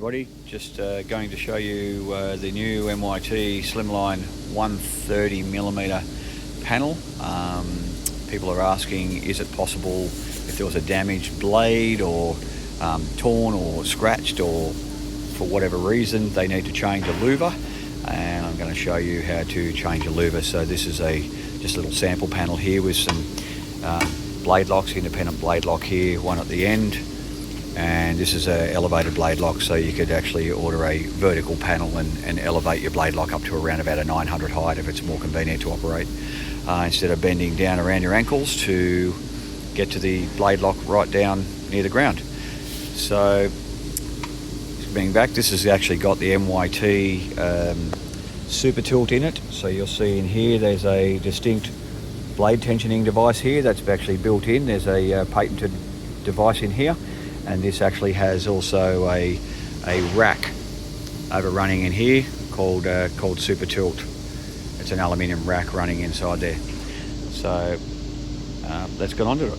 everybody, just going to show you the new MYT Slimline 130mm panel. People are asking, is it possible if there was a damaged blade or torn or scratched, or for whatever reason they need to change a louver, and I'm going to show you how to change a louver. So this is just a little sample panel here with some blade locks, independent blade lock here, one at the end, and this is a elevated blade lock, so you could actually order a vertical panel and elevate your blade lock up to around about a 900 height if it's more convenient to operate, instead of bending down around your ankles to get to the blade lock right down near the ground. So being back, this has actually got the MYT Supatilt in it, so you'll see in here there's a distinct blade tensioning device here that's actually built in. There's a patented device in here, and this actually has also a rack overrunning in here called Supatilt. It's an aluminium rack running inside there. So let's get on to it.